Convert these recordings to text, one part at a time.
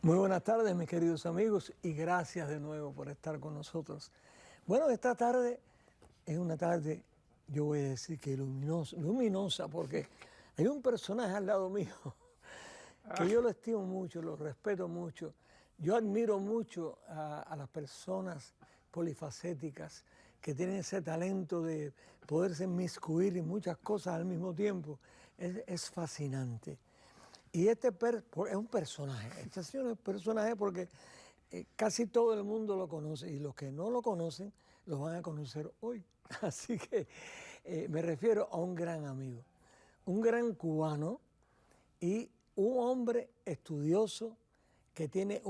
Muy buenas tardes, mis queridos amigos, y gracias de nuevo por estar con nosotros. Bueno, esta tarde es una tarde, yo voy a decir que luminosa, porque hay un personaje al lado mío que yo lo estimo mucho, lo respeto mucho. Yo admiro mucho a las personas polifacéticas que tienen ese talento de poderse inmiscuir en muchas cosas al mismo tiempo. Es fascinante. Y es un personaje, este señor es un personaje porque casi todo el mundo lo conoce y los que no lo conocen los van a conocer hoy. Así que me refiero a un gran amigo, un gran cubano y un hombre estudioso que tiene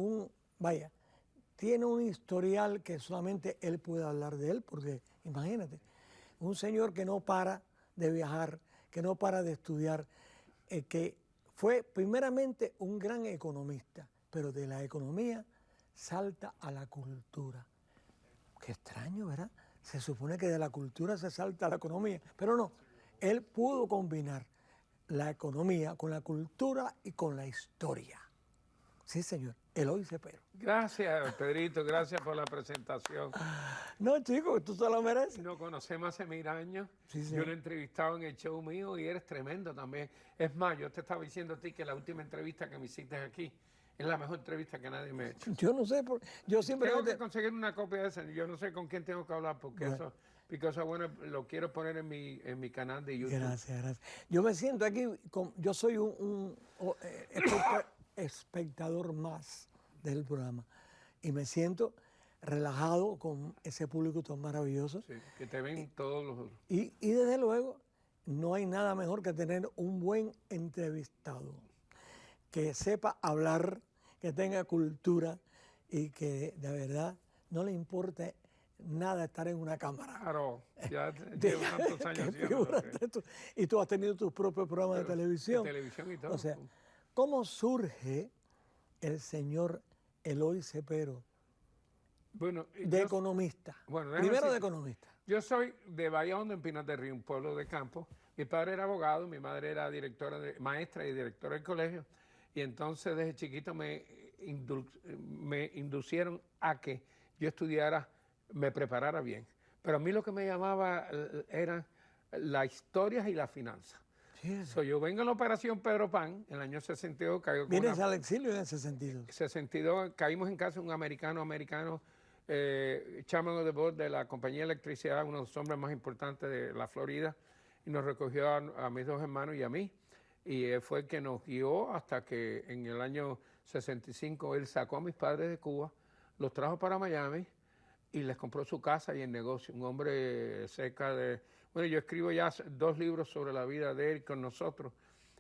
tiene un historial que solamente él puede hablar de él, porque imagínate, un señor que no para de viajar, que no para de estudiar, que fue primeramente un gran economista, pero de la economía salta a la cultura. Qué extraño, ¿verdad? Se supone que de la cultura se salta a la economía, pero no. Él pudo combinar la economía con la cultura y con la historia. Sí, señor. Eloy Cepero. Gracias, Pedrito, gracias por la presentación. No, chico, tú te lo mereces. Nos conocemos hace 1000 años. Sí, Yo señor. lo he entrevistado en el show mío y eres tremendo también. Es más, yo te estaba diciendo a ti que la última entrevista que me hiciste aquí es la mejor entrevista que nadie me ha hecho. Yo no sé, yo siempre... Tengo que conseguir una copia de esa. Yo no sé con quién tengo que hablar porque bueno. Lo quiero poner en mi canal de YouTube. Gracias, gracias. Yo me siento aquí, yo soy un espectador más del programa y me siento relajado con ese público tan maravilloso. Sí, que te ven todos los... Y desde luego, no hay nada mejor que tener un buen entrevistado, que sepa hablar, que tenga cultura y que de verdad no le importe nada estar en una cámara. Claro, ya llevo tantos años haciendo. Y tú has tenido tus propios programas de televisión. De televisión y todo. O sea, ¿cómo surge el señor Eloy Cepero bueno, de economista? Bueno, primero de economista. Yo soy de Bahía Hondo, en Pinos de Río, un pueblo de campo. Mi padre era abogado, mi madre era maestra y directora del colegio. Y entonces desde chiquito me inducieron a que yo estudiara, me preparara bien. Pero a mí lo que me llamaba eran las historias y las finanzas. Yo vengo en la operación Pedro Pan, en el año 62. ¿Vienes al exilio en ese sentido? 62, caímos en casa de un americano, chairman of the board de la compañía de electricidad, uno de los hombres más importantes de la Florida, y nos recogió a mis dos hermanos y a mí. Y él fue el que nos guió hasta que en el año 65 él sacó a mis padres de Cuba, los trajo para Miami y les compró su casa y el negocio. Un hombre cerca de... Bueno, yo escribo ya 2 libros sobre la vida de él con nosotros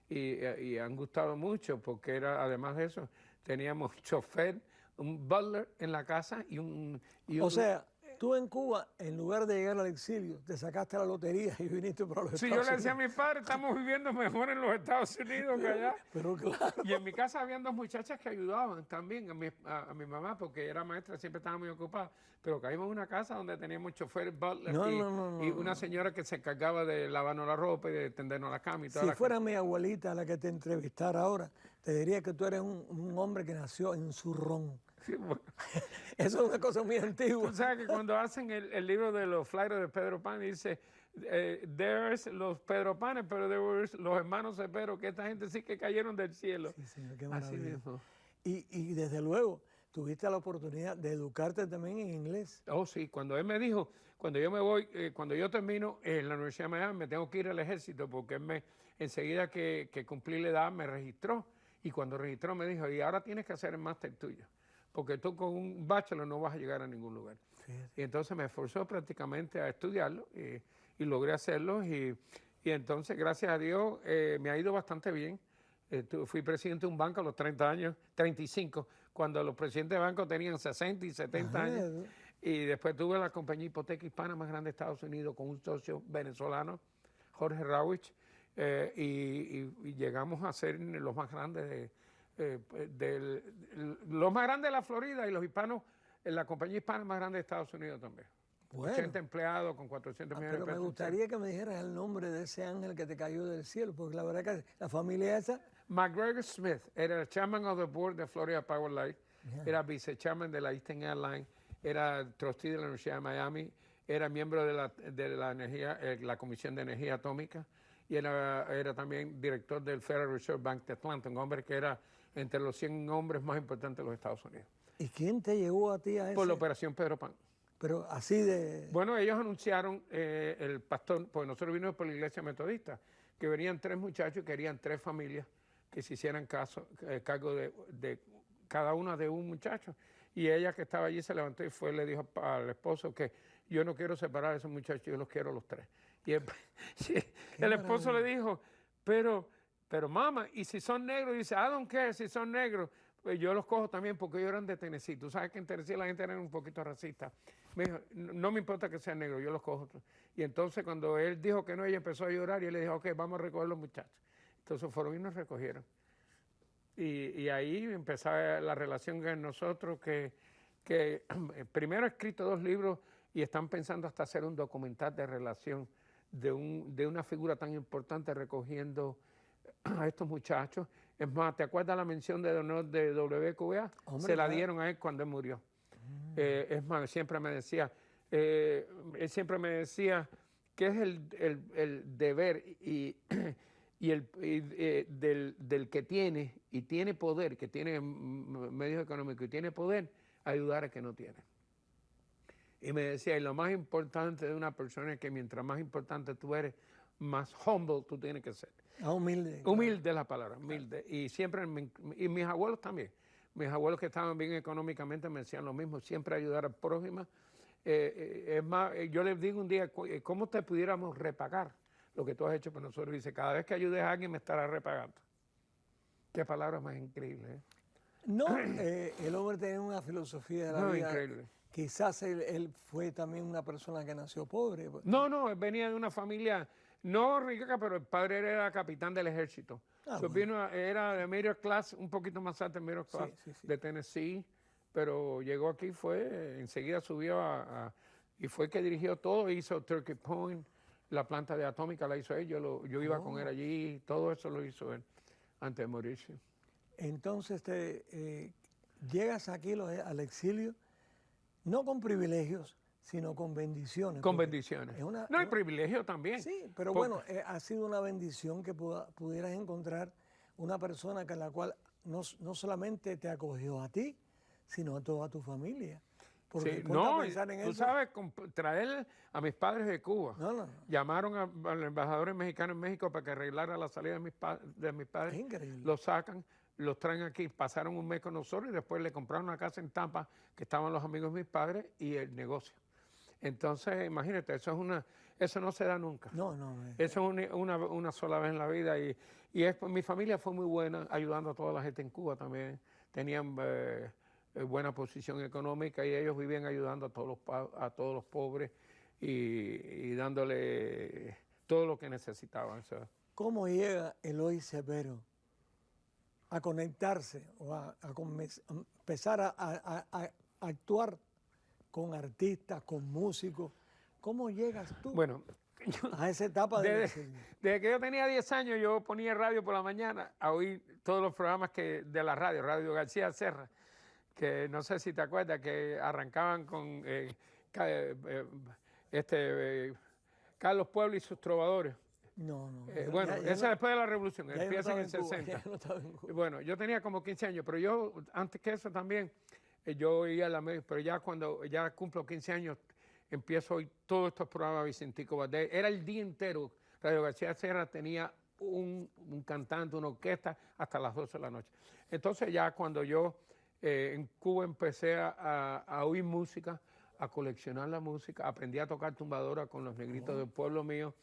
y han gustado mucho porque además de eso, teníamos chofer, un butler en la casa O sea, tú en Cuba, en lugar de llegar al exilio, te sacaste la lotería y viniste para los Estados Unidos. Sí, yo le decía a mi padre, estamos viviendo mejor en los Estados Unidos que allá. Pero claro. Y en mi casa habían 2 muchachas que ayudaban también a mi mamá, porque era maestra, siempre estaba muy ocupada. Pero caímos en una casa donde teníamos chofer, butler y una señora que se encargaba de lavarnos la ropa y de tendernos la cama y toda Si fuera mi abuelita la que te entrevistara ahora, te diría que tú eres un hombre que nació en Zurrón. Sí, bueno. Eso es una cosa muy antigua. Tú sabes que cuando hacen el libro de los flyers de Pedro Pan, dice, there's los Pedro Panes, pero there's los hermanos Cepero, que esta gente sí que cayeron del cielo. Sí, señor, qué maravilla. Así mismo. Y desde luego, tuviste la oportunidad de educarte también en inglés. Oh, sí, cuando él me dijo, cuando yo me voy, cuando yo termino en la Universidad de Miami, me tengo que ir al ejército, porque él enseguida que cumplí la edad, me registró. Y cuando registró me dijo, y ahora tienes que hacer el máster tuyo, porque tú con un bachelor no vas a llegar a ningún lugar. Fíjate. Y entonces me esforzó prácticamente a estudiarlo y logré hacerlo. Y entonces, gracias a Dios, me ha ido bastante bien. Fui presidente de un banco a los 30 años, 35, cuando los presidentes de banco tenían 60 y 70 años. Y después tuve la compañía hipoteca hispana más grande de Estados Unidos con un socio venezolano, Jorge Rawich, y llegamos a ser los más grandes los más grandes de la Florida y los hispanos, la compañía hispana más grande de Estados Unidos también. Bueno. 80 empleados con 400 millones de pesos. Pero me gustaría que me dijeras el nombre de ese ángel que te cayó del cielo, porque la verdad que la familia esa... McGregor Smith era el chairman of the board de Florida Power Light, era vice-chairman de la Eastern Airlines, era trustee de la Universidad de Miami, era miembro de la Comisión de Energía Atómica y era también director del Federal Reserve Bank de Atlanta, un hombre que era entre los 100 hombres más importantes de los Estados Unidos. ¿Y quién te llevó a ti a eso? Por la operación Pedro Pan. Pero así de... Bueno, ellos anunciaron, el pastor, pues nosotros vinimos por la iglesia metodista, que venían 3 muchachos y querían 3 familias que se hicieran cargo de cada una de un muchacho. Y ella que estaba allí se levantó y fue y le dijo al esposo que yo no quiero separar a esos muchachos, yo los quiero a los 3. Y el esposo le dijo, pero mamá, ¿y si son negros? Y dice, I don't care si son negros. Pues yo los cojo también porque ellos eran de Tennessee. Tú sabes que en Tennessee la gente era un poquito racista. Me dijo, no me importa que sean negros, yo los cojo. Y entonces cuando él dijo que no, ella empezó a llorar y él le dijo, ok, vamos a recoger los muchachos. Entonces fueron y nos recogieron. Y ahí empezó la relación con nosotros, que primero he escrito 2 libros y están pensando hasta hacer un documental de relación de una figura tan importante recogiendo a estos muchachos. Es más, ¿te acuerdas la mención de honor de WQA? Hombre, se la claro. dieron a él cuando él murió. Es más, él siempre me decía que es el deber del que tiene y tiene poder, que tiene medios económicos y tiene poder, ayudar a que no tiene. Y me decía, y lo más importante de una persona es que mientras más importante tú eres, más humble tú tienes que ser. humilde. Humilde es la palabra, humilde. Y siempre, y mis abuelos también. Mis abuelos que estaban bien económicamente me decían lo mismo, siempre ayudar al prójimo. Es más, yo les digo un día, ¿cómo te pudiéramos repagar lo que tú has hecho por nosotros? Dice, cada vez que ayudes a alguien me estará repagando. Qué palabra más increíble, ¿eh? No, el hombre tenía una filosofía de la vida. Increíble. Quizás él fue también una persona que nació pobre. No, él venía de una familia no rica, pero el padre era capitán del ejército. Era de middle class, un poquito más alto de middle class, sí. De Tennessee, pero llegó aquí, enseguida subió y fue que dirigió todo, hizo Turkey Point, la planta de atómica la hizo él, yo iba con él allí, todo eso lo hizo él antes de morirse. Entonces llegas aquí al exilio, no con privilegios, sino con bendiciones. Con bendiciones. Hay privilegio también. Sí, pero bueno, ha sido una bendición que pudieras encontrar una persona con la cual no solamente te acogió a ti, sino a toda tu familia. Porque sí, tú sabes, traer a mis padres de Cuba. No. Llamaron al embajador mexicano en México para que arreglara la salida de mis padres. Es increíble. Los sacan, los traen aquí, pasaron un mes con nosotros y después le compraron una casa en Tampa que estaban los amigos de mis padres y el negocio. Entonces, imagínate, eso no se da nunca. No. Eso es una sola vez en la vida. Mi familia fue muy buena, ayudando a toda la gente en Cuba también. Tenían buena posición económica y ellos vivían ayudando a todos los pobres y dándole todo lo que necesitaban. ¿Cómo llega Eloy Cepero a conectarse o a empezar a actuar con artistas, con músicos? ¿Cómo llegas tú a esa etapa desde que yo tenía 10 años, yo ponía radio por la mañana a oír todos los programas de la Radio García Serra, que no sé si te acuerdas, que arrancaban con Carlos Pueblo y sus trovadores. No. Esa después de la Revolución, empieza en el 60. Bueno, yo tenía como 15 años, pero yo, antes que eso también, yo iba a la media, pero ya cuando ya cumplo 15 años, empiezo a oír todos estos programas Vicentico Valdés. Era el día entero. Radio García Serra tenía un cantante, una orquesta, hasta las 12 de la noche. Entonces ya cuando yo en Cuba empecé a oír música, a coleccionar la música, aprendí a tocar tumbadora con los negritos del pueblo mío.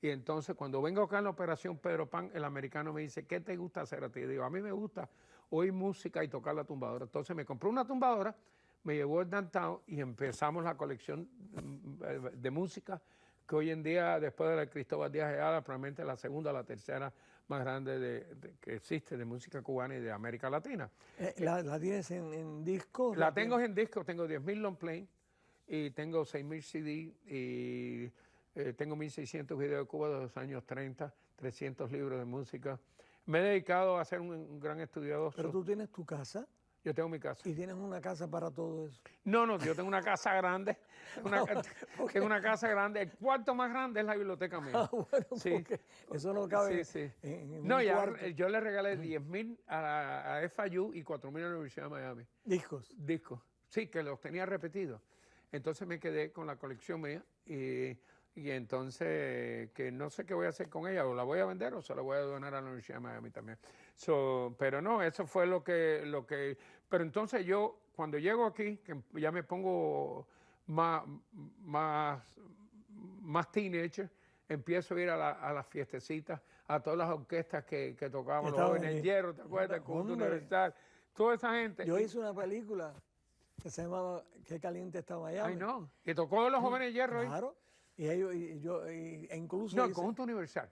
Y entonces cuando vengo acá en la operación Pedro Pan, el americano me dice, ¿qué te gusta hacer a ti? Y digo, a mí me gusta oír música y tocar la tumbadora. Entonces me compré una tumbadora, me llevó al downtown y empezamos la colección de música que hoy en día, después de la Cristóbal Díaz Eada, probablemente la segunda o la tercera más grande que existe de música cubana y de América Latina. ¿La tienes en disco? La tengo en disco, tengo 10.000 long play y tengo 6.000 CD y tengo 1.600 videos de Cuba de los años 30, 300 libros de música. Me he dedicado a ser un gran estudioso. Pero tú tienes tu casa Yo tengo mi casa. y tienes una casa para todo eso. No, yo tengo una casa grande. Tengo una casa grande. El cuarto más grande es la biblioteca mía. Ah, bueno, Sí. porque eso no cabe Sí. en No, un ya cuarto. yo le regalé 10,000 a FIU y 4,000 a la Universidad de Miami. Discos. Discos. Sí, que los tenía repetidos. Entonces me quedé con la colección mía y entonces que no sé qué voy a hacer con ella, o la voy a vender o se la voy a donar a la Universidad de Miami también. Pero no, eso fue lo que... Pero entonces yo, cuando llego aquí, que ya me pongo más teenager, empiezo a ir a las fiestecitas, a todas las orquestas que tocaban, los jóvenes del Hierro, ¿te acuerdas? Conjunto Universal, toda esa gente. Yo hice una película que se llamaba Qué caliente está Miami. Ay, no, que tocó los jóvenes del Hierro ahí. Claro. Y ellos, e incluso No, el hice Conjunto Universal.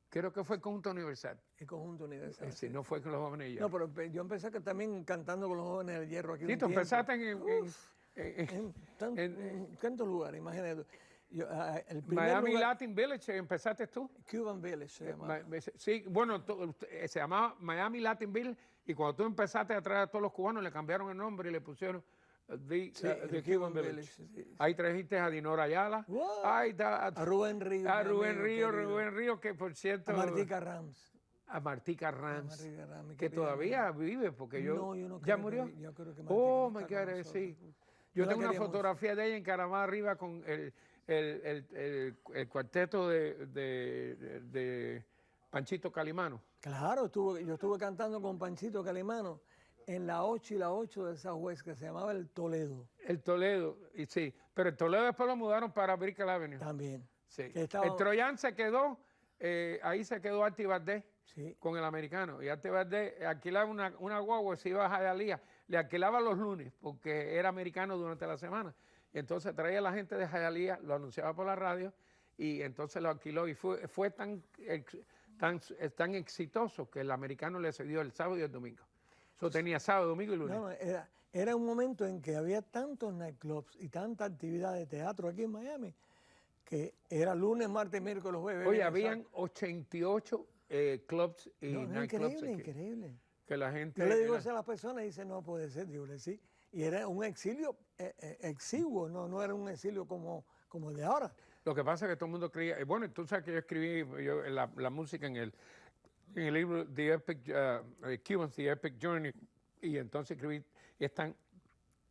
Creo que fue el Conjunto Universal. el Conjunto Universal. Sí, no fue con los jóvenes del Hierro. No, pero yo empecé también cantando con los jóvenes del Hierro aquí. Sí, un tú tiempo. empezaste En tantos lugares, imagínate. El primer Miami lugar, Latin Village, ¿empezaste tú? Cuban Village se llamaba. Sí, bueno, se llamaba Miami Latin Village y cuando tú empezaste a traer a todos los cubanos le cambiaron el nombre y le pusieron The Cuban Village. Sí. Ahí trajiste a Dinora Ayala. Wow. Ahí está, A Rubén Ríos. a mi Rubén amigo Río, querido. que por cierto... A Martica Rams. A Martica Rams, Martica Rams, mi que querida todavía amiga. vive, porque No, yo no ¿ya creo que murió? yo creo que Oh, Martica my no está con God, sí. nosotros. Yo la tengo una quería mucho. fotografía de ella encaramada arriba con el cuarteto de Panchito Calimano. Claro, yo estuve cantando con Panchito Calimano en la 8 y la 8 de Southwest, que se llamaba el Toledo. El Toledo, y sí, pero el Toledo después lo mudaron para Brickell Avenue. También. Sí. Que estaba- El Troyán se quedó, ahí se quedó Artie Valdés Sí. con el americano. Y Artie Valdés alquilaba una guagua, se iba a Hialeah, le alquilaba los lunes porque era americano durante la semana. Y entonces traía a la gente de Hialeah, lo anunciaba por la radio y entonces lo alquiló y fue tan exitoso que el americano le cedió el sábado y el domingo. Eso tenía sábado, domingo y lunes. No, era un momento en que había tantos nightclubs y tanta actividad de teatro aquí en Miami que era lunes, martes, miércoles, jueves. Oye, viernes, habían 88 clubs y sábado. No, nightclubs increíble, aquí, increíble. que la gente... Yo le digo eso a las personas y dicen, no puede ser, digo, sí. Y era un exilio exiguo, no era un exilio como el de ahora. Lo que pasa es que todo el mundo creía... Bueno, tú sabes que yo escribí la música en el libro The Epic, Cubans, The Epic Journey, y entonces escribí, y están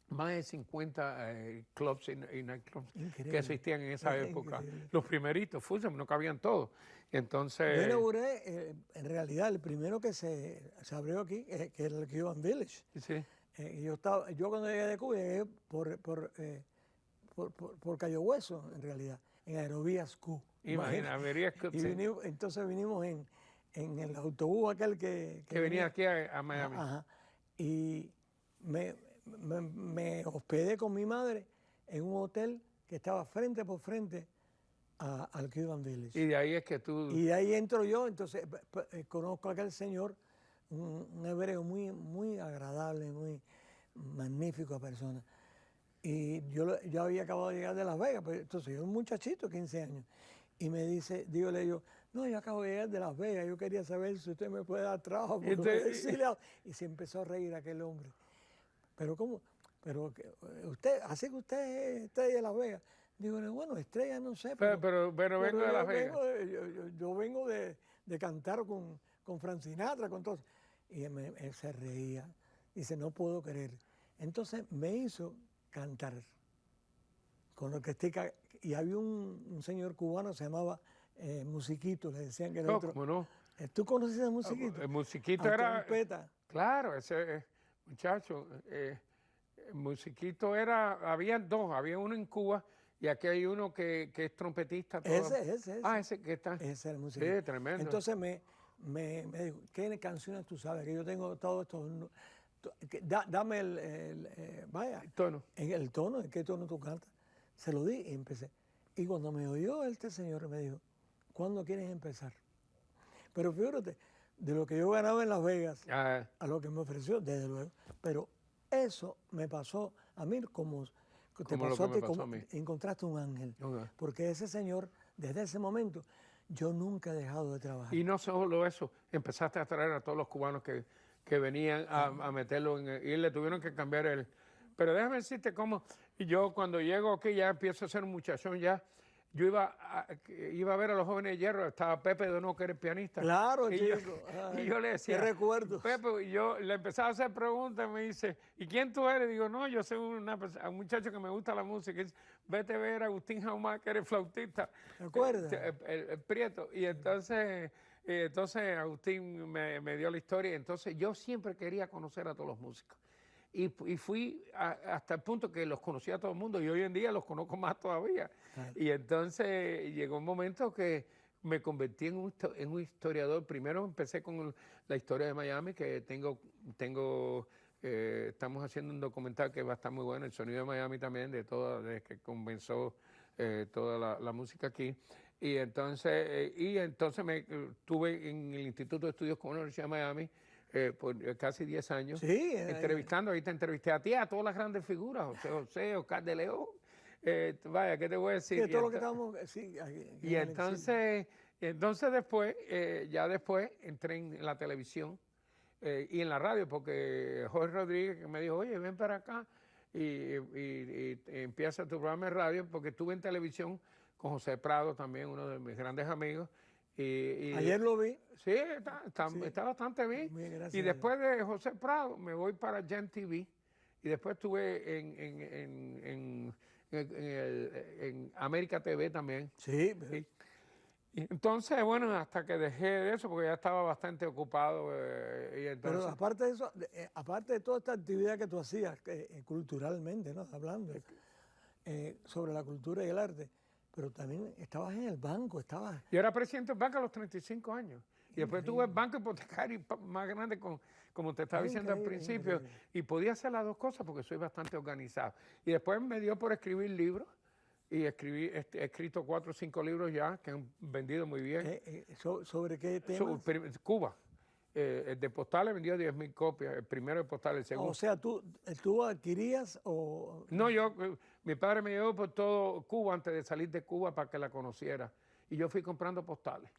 más de 50 clubs y nightclubs Increíble. que existían en esa época. Increíble. Los primeritos, no cabían todos. Yo Entonces... inauguré, en realidad, el primero que se abrió aquí, que era el Cuban Village. Sí. Yo cuando llegué de Cuba llegué por Cayo Hueso, en realidad, en Aerovías Q. Imagina, verías que, Y entonces vinimos en el autobús aquel que venía aquí a Miami. Ajá. Y me hospedé con mi madre en un hotel que estaba frente por frente al Cuban Village. Y de ahí es que tú... Y de ahí entro yo, entonces conozco a aquel señor, un hebreo muy agradable, muy magnífica persona. Y yo había acabado de llegar de Las Vegas, pues, entonces yo era un muchachito, 15 años. Y me dice, dígole yo, no, yo acabo de llegar de Las Vegas, yo quería saber si usted me puede dar trabajo, porque estoy exiliado. Y se empezó a reír aquel hombre. Pero ¿cómo? Pero así que usted es estrella de Las Vegas. Digo, bueno, estrella no sé, Pero vengo de Las Vegas. Yo vengo de cantar con Frank Sinatra, con todo. Y él se reía. Dice, no puedo creer. Entonces me hizo cantar con orquestica. Y había un señor cubano, se llamaba Musiquito, le decían que era otro. ¿Cómo no? ¿Tú conoces a Musiquito? El Musiquito A era... trompeta. Claro, ese muchacho. El Musiquito había dos, había uno en Cuba y aquí hay uno que es trompetista. Ese. Ah, ese que está. Ese era el Musiquito. Sí, tremendo. Entonces me dijo, ¿qué canciones tú sabes? Que yo tengo todo esto. Dame vaya, Tono. en el tono, ¿en qué tono tú cantas? Se lo di y empecé. Y cuando me oyó este señor me dijo, ¿cuándo quieres empezar? Pero fíjate, de lo que yo ganaba en Las Vegas a lo que me ofreció, desde luego. Pero eso me pasó a mí como te Como lo pasó que me a ti, pasó como a mí. encontraste un ángel. Ok. Porque ese señor, desde ese momento, Yo nunca he dejado de trabajar. Y no solo eso, empezaste a traer a todos los cubanos que venían a meterlo y le tuvieron que cambiar el... Pero déjame decirte cómo, yo cuando llego aquí ya empiezo a ser un muchachón ya. Yo iba a ver a los jóvenes de hierro, estaba Pepe Donó, que era el pianista. Claro, y chico. Y yo le decía, qué recuerdos. Pepe, y yo le empezaba a hacer preguntas, me dice, ¿y quién tú eres? Digo, no, yo soy un muchacho que me gusta la música. Y dice, vete a ver a Agustín Jaumá, que eres flautista. ¿Te acuerdas? El Prieto. Y entonces Agustín me dio la historia. Entonces yo siempre quería conocer a todos los músicos. Y fui hasta el punto que los conocía a todo el mundo y hoy en día los conozco más todavía. Claro. Y entonces llegó un momento que me convertí en un historiador. Primero empecé con la historia de Miami, que estamos haciendo un documental que va a estar muy bueno, el sonido de Miami también, desde que comenzó toda la música aquí. Y entonces me estuve en el Instituto de Estudios con la Universidad de Miami, por casi 10 años, sí, entrevistando. Ahí te entrevisté a ti, a todas las grandes figuras, José, Oscar de León. Vaya, ¿qué te voy a decir? Sí, todo lo que estamos... Sí, aquí y entonces después, ya después, entré en la televisión y en la radio, porque Jorge Rodríguez que me dijo, oye, ven para acá y empieza tu programa de radio, porque estuve en televisión con José Prado también, uno de mis grandes amigos. Ayer lo vi. Sí, está bastante bien. Y después de José Prado me voy para Gen TV y después estuve en América TV también. Sí. Y entonces, bueno, hasta que dejé de eso porque ya estaba bastante ocupado. Pero aparte de eso, aparte de toda esta actividad que tú hacías culturalmente, ¿no? Hablando sobre la cultura y el arte, pero también estabas en el banco, Yo era presidente del banco a los 35 años. Y después tuve el banco hipotecario más grande, como te estaba diciendo al principio, y podía hacer las dos cosas porque soy bastante organizado. Y después me dio por escribir libros, y he escrito 4 o 5 libros ya que han vendido muy bien. ¿Sobre qué temas? Cuba. El de Postales vendió 10,000 copias, el primero de Postales, el segundo. O sea, ¿tú adquirías o...? No, mi padre me llevó por todo Cuba antes de salir de Cuba para que la conociera. Y yo fui comprando postales.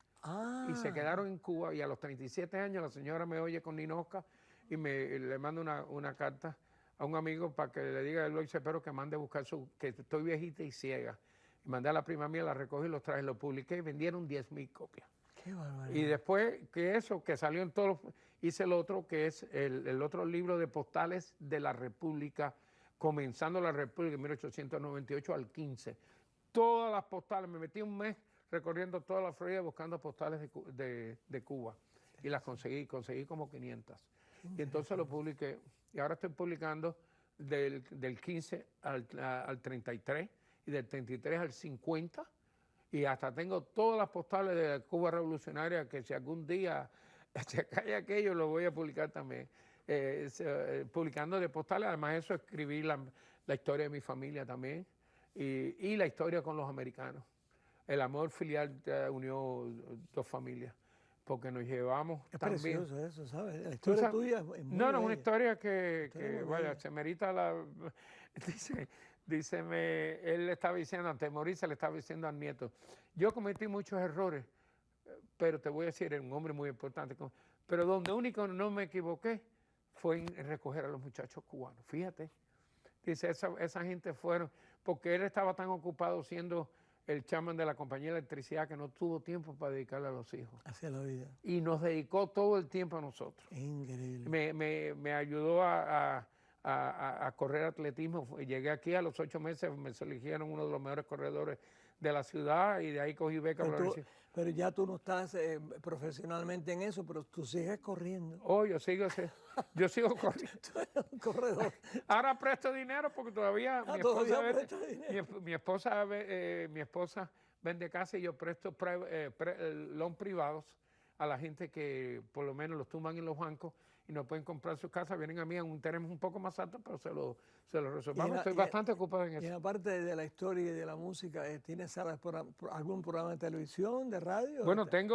Y se quedaron en Cuba y a los 37 años la señora me oye con Ninoca y le mando una carta a un amigo para que le diga a Eloy Cepero que mande a buscar que estoy viejita y ciega. Y mandé a la prima mía, la recogí, los traje, lo publiqué y vendieron 10,000 copias. Qué barbaridad. Y después que salió en todos hice el otro, que es el otro libro de postales de la República, comenzando la República en 1898 al 15. Todas las postales, me metí un mes recorriendo toda la Florida buscando postales de Cuba. Y las conseguí como 500. Y entonces lo publiqué. Y ahora estoy publicando del 15 al 33 y del 33 al 50. Y hasta tengo todas las postales de Cuba revolucionaria que si algún día se cae aquello lo voy a publicar también. Publicando de postales, además de eso escribí la historia de mi familia también y la historia con los americanos. El amor filial unió dos familias, porque nos llevamos también. Es precioso eso, ¿sabes? La historia tuya es muy No, es una historia que vaya, se merita la... él le estaba diciendo, antes de morir, se le estaba diciendo al nieto, yo cometí muchos errores, pero te voy a decir, era un hombre muy importante, pero donde único no me equivoqué fue en recoger a los muchachos cubanos. Fíjate, dice, esa gente fueron, porque él estaba tan ocupado siendo el chairman de la compañía de electricidad que no tuvo tiempo para dedicarle a los hijos. Hacia la vida. Y nos dedicó todo el tiempo a nosotros. Increíble. Me ayudó a correr atletismo. Llegué aquí a los 8 meses, me eligieron uno de los mejores corredores de la ciudad y de ahí cogí beca. Pero ya tú no estás profesionalmente en eso, pero tú sigues corriendo. Oh, yo sigo corriendo. Tú eres un corredor. Ahora presto dinero porque todavía mi esposa vende casa y yo presto loan privados a la gente que por lo menos los tumban en los bancos y no pueden comprar sus casas, vienen a mí a un terreno un poco más alto, pero se lo resolvamos. Estoy bastante ocupado en eso. Y aparte de la historia y de la música, ¿tienes algún programa de televisión, de radio? Bueno, estoy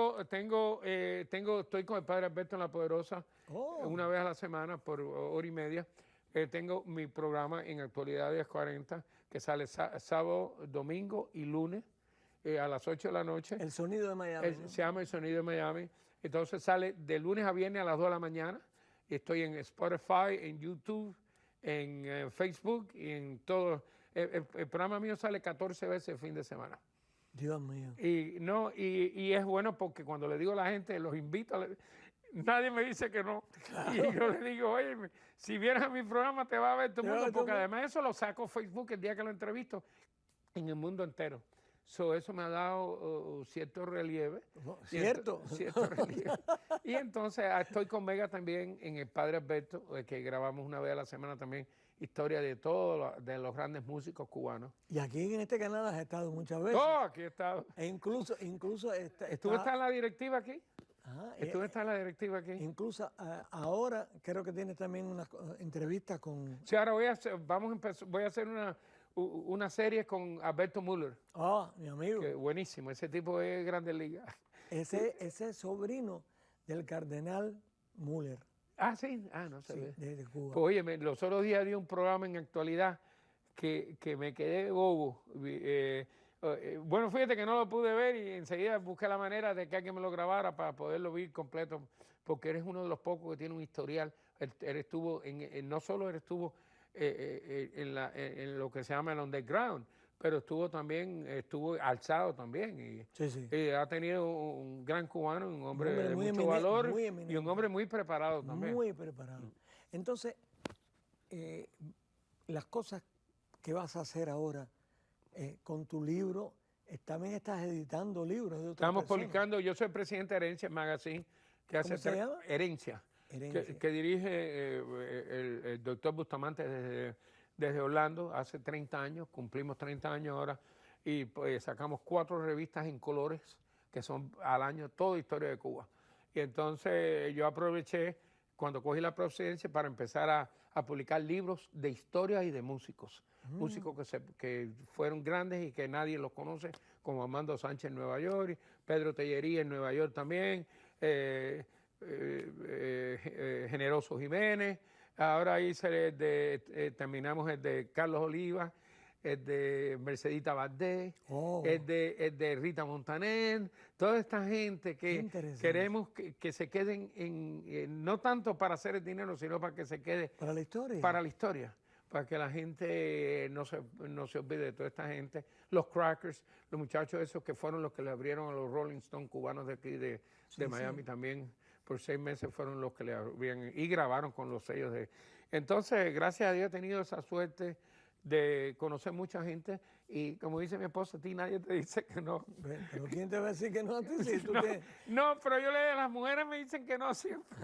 con el padre Alberto en La Poderosa una vez a la semana por 1 hora y media. Tengo mi programa en Actualidad 1040 que sale sábado, domingo y lunes. a las 8 de la noche. El sonido de Miami. ¿no? Se llama El Sonido de Miami. Entonces sale de lunes a viernes a las 2 de la mañana. Estoy en Spotify, en YouTube, en Facebook y en todo. El programa mío sale 14 veces el fin de semana. Dios mío. Y es bueno porque cuando le digo a la gente, los invito, nadie me dice que no. Claro. Y yo le digo, oye, si vienes a mi programa te va a ver todo el mundo, porque además eso lo saco Facebook el día que lo entrevisto en el mundo entero. Eso me ha dado cierto relieve. ¿Cierto? Cierto relieve. Y entonces estoy con Vega también en El Padre Alberto, que grabamos una vez a la semana también, historia de todos de los grandes músicos cubanos. Y aquí en este canal has estado muchas veces. Oh, aquí he estado. E incluso ¿Estuve en la directiva aquí? Ajá, ¿Estuve en la directiva aquí? Incluso ahora creo que tienes también una entrevista con... Sí, ahora voy a hacer una serie con Alberto Müller. Ah, mi amigo. Que buenísimo, ese tipo es Grandes Ligas. Ese es sobrino del cardenal Müller. Ah, sí, no sabía. Sí, de Cuba. Pues oye, los otros días di un programa en Actualidad que me quedé bobo. Bueno, fíjate que no lo pude ver y enseguida busqué la manera de que alguien me lo grabara para poderlo ver completo, porque eres uno de los pocos que tiene un historial. Él estuvo, no solo él estuvo en lo que se llama el underground, pero estuvo alzado también. Y, sí. Ha tenido un gran cubano, un hombre de mucho valor y un hombre muy preparado también. Muy preparado. Entonces, las cosas que vas a hacer ahora con tu libro, también estás editando libros de otras Estamos personas. publicando, yo soy presidente de Herencia Magazine, que ¿Cómo se llama? Herencia. Que dirige el doctor Bustamante desde Orlando hace 30 años, cumplimos 30 años ahora, y pues sacamos 4 revistas en colores, que son al año toda historia de Cuba. Y entonces yo aproveché cuando cogí la presidencia para empezar a publicar libros de historia y de músicos. Músicos que fueron grandes y que nadie los conoce, como Armando Sánchez en Nueva York, y Pedro Tellería en Nueva York también, Generoso Jiménez. Ahora terminamos el de Carlos Oliva, el de Mercedita Valdés, el de Rita Montaner, toda esta gente que queremos que se queden no tanto para hacer el dinero, sino para que se quede para la historia. Para la historia, para que la gente no se olvide de toda esta gente. Los Crackers, los muchachos esos que fueron los que le abrieron a los Rolling Stones cubanos de aquí de Miami también. Por 6 meses fueron los que le abrieron y grabaron con los sellos de... Entonces, gracias a Dios he tenido esa suerte de conocer mucha gente y como dice mi esposa, a ti nadie te dice que no. ¿Pero quién te va a decir que no a ti? Si tú no, pero las mujeres me dicen que no siempre.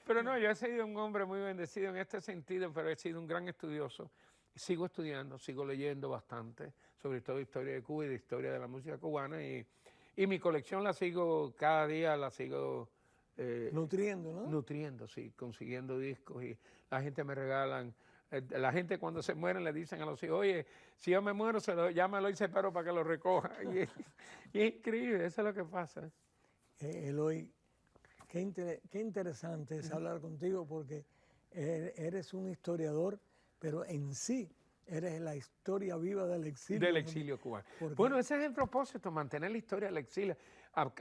Pero no, yo he sido un hombre muy bendecido en este sentido, pero he sido un gran estudioso. Sigo estudiando, sigo leyendo bastante, sobre todo historia de Cuba y de historia de la música cubana y mi colección cada día la sigo nutriendo, ¿no? Nutriendo, sí, consiguiendo discos y la gente me regalan. La gente cuando se mueren le dicen a los hijos, oye, si yo me muero, llámalo y separo para que lo recoja. Y es increíble, eso es lo que pasa. Eloy, qué interesante es hablar contigo porque eres un historiador, pero en sí eres la historia viva del exilio. Del exilio cubano. Bueno, ese es el propósito, mantener la historia del exilio.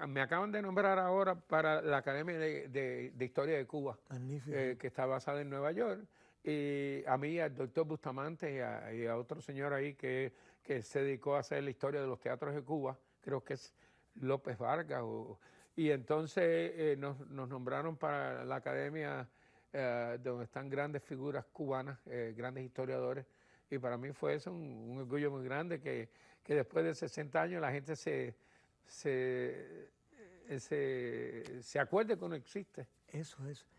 Me acaban de nombrar ahora para la Academia de Historia de Cuba, que está basada en Nueva York. Y a mí, al doctor Bustamante y a otro señor ahí que se dedicó a hacer la historia de los teatros de Cuba, creo que es López Vargas. Y entonces nos nombraron para la Academia donde están grandes figuras cubanas, grandes historiadores. Y para mí fue eso un orgullo muy grande que después de 60 años la gente se acuerde que uno existe. Eso.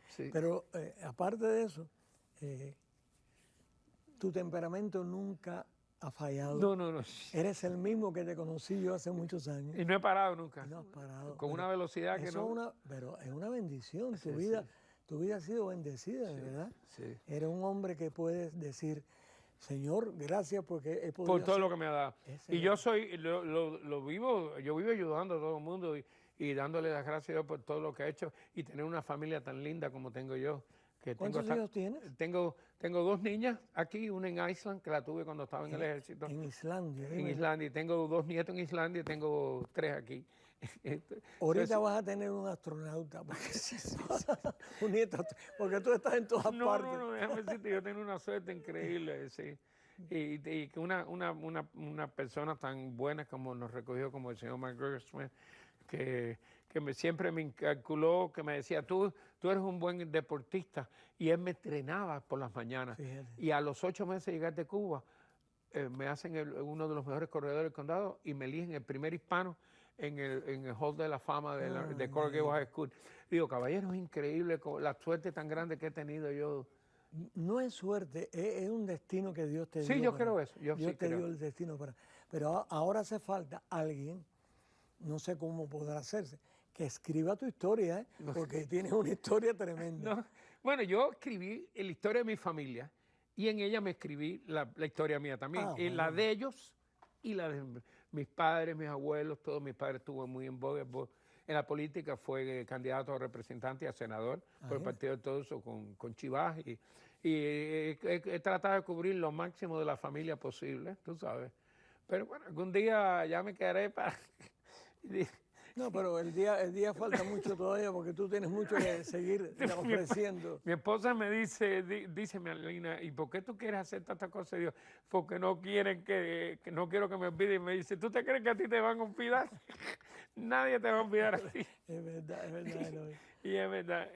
Sí. Pero aparte de eso, tu temperamento nunca ha fallado. No. Eres el mismo que te conocí yo hace muchos años. Y no he parado nunca. No has parado. Con una velocidad que no... Pero es una bendición. Sí, tu vida ha sido bendecida, de verdad. Sí. Eres un hombre que puedes decir... Señor, gracias porque he podido por todo lo que me ha dado. Y yo vivo ayudando a todo el mundo y dándole las gracias a Dios por todo lo que ha hecho y tener una familia tan linda como tengo yo, que ¿Cuántos hijos tienes? Tengo 2 niñas aquí, una en Iceland, que la tuve cuando estaba en el ejército. En Islandia. En Islandia, y tengo 2 nietos en Islandia y tengo 3 aquí. Ahorita vas a tener un astronauta, porque, un nieto, porque tú estás en todas partes. No, déjame decirte, yo tengo una suerte increíble, sí. Y que una persona tan buena como nos recogió, como el señor McGregor Smith, que siempre me calculó, que me decía, tú eres un buen deportista, y él me entrenaba por las mañanas. Fíjate. Y a los 8 meses de llegar de Cuba, me hacen uno de los mejores corredores del condado y me eligen el primer hispano en el Hall de la Fama de Coral Gables High School. Digo, caballero, es increíble la suerte tan grande que he tenido yo. No es suerte, es un destino que Dios te dio. Sí, yo creo eso. Dios te dio el destino para. Pero ahora hace falta alguien, no sé cómo podrá hacerse, que escriba tu historia, ¿eh? Porque tienes una historia tremenda. No. Bueno, yo escribí la historia de mi familia y en ella me escribí la historia mía también. Y la de ellos y la de mis padres, mis abuelos, todos mis padres estuvo muy en boga. En la política fue candidato a representante y a senador por el Partido de Todos con Chivas. Y he tratado de cubrir lo máximo de la familia posible, tú sabes. Pero bueno, algún día ya me quedaré para... No, pero el día falta mucho todavía porque tú tienes mucho que seguir ofreciendo. Mi esposa me dice, Alina, ¿y por qué tú quieres hacer tantas cosas? Dios, porque no quieren que no quiero que me olviden. Y me dice, ¿tú te crees que a ti te van a olvidar? Nadie te va a olvidar a ti. Es verdad, Eloy. Y es verdad.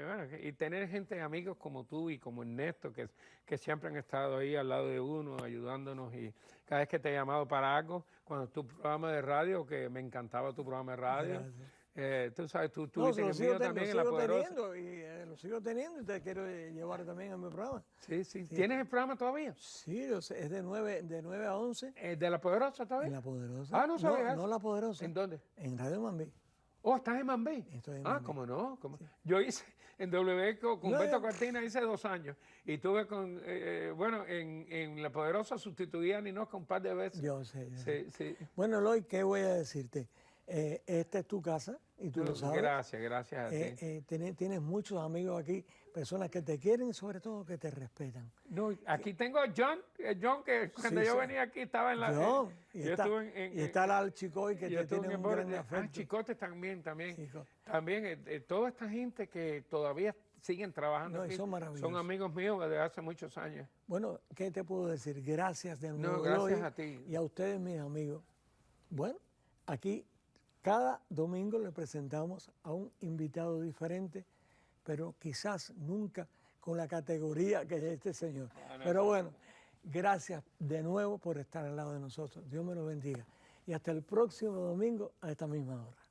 Bueno, y tener gente, amigos como tú y como Ernesto, que siempre han estado ahí al lado de uno, ayudándonos. Y cada vez que te he llamado para algo, cuando tu programa de radio, que me encantaba tu programa de radio, tú sabes, tú tuviste en el mío también en La Poderosa. Lo sigo teniendo y te quiero llevar también a mi programa. Sí. ¿Tienes el programa todavía? Sí, es de 9 a 11. ¿De La Poderosa todavía? En La Poderosa. No sabías. No La Poderosa. ¿En dónde? En Radio Mambí. Oh, ¿estás en Mambí? Estoy en Mambí. ¿Cómo no? Sí. Yo hice en W con Beto Cortina, hice 2 años. Y tuve en La Poderosa sustituí a Ninoca un par de veces. Yo sé. Sí. Bueno, Eloy, ¿qué voy a decirte? Esta es tu casa y tú lo sabes. Gracias a ti. Tienes muchos amigos aquí, personas que te quieren y sobre todo que te respetan. No, aquí tengo a John, que cuando yo venía aquí estaba en la... John, y está Lal Chicoy, que te tiene un gran afecto. Chicote también. Chico. También, toda esta gente que todavía siguen trabajando aquí, son maravillosos. Son amigos míos desde hace muchos años. Bueno, ¿qué te puedo decir? Gracias de nuevo, gracias Eloy, a ti. Y a ustedes, mis amigos. Bueno, aquí cada domingo le presentamos a un invitado diferente, pero quizás nunca con la categoría que es este señor. Pero bueno, gracias de nuevo por estar al lado de nosotros. Dios me lo bendiga. Y hasta el próximo domingo a esta misma hora.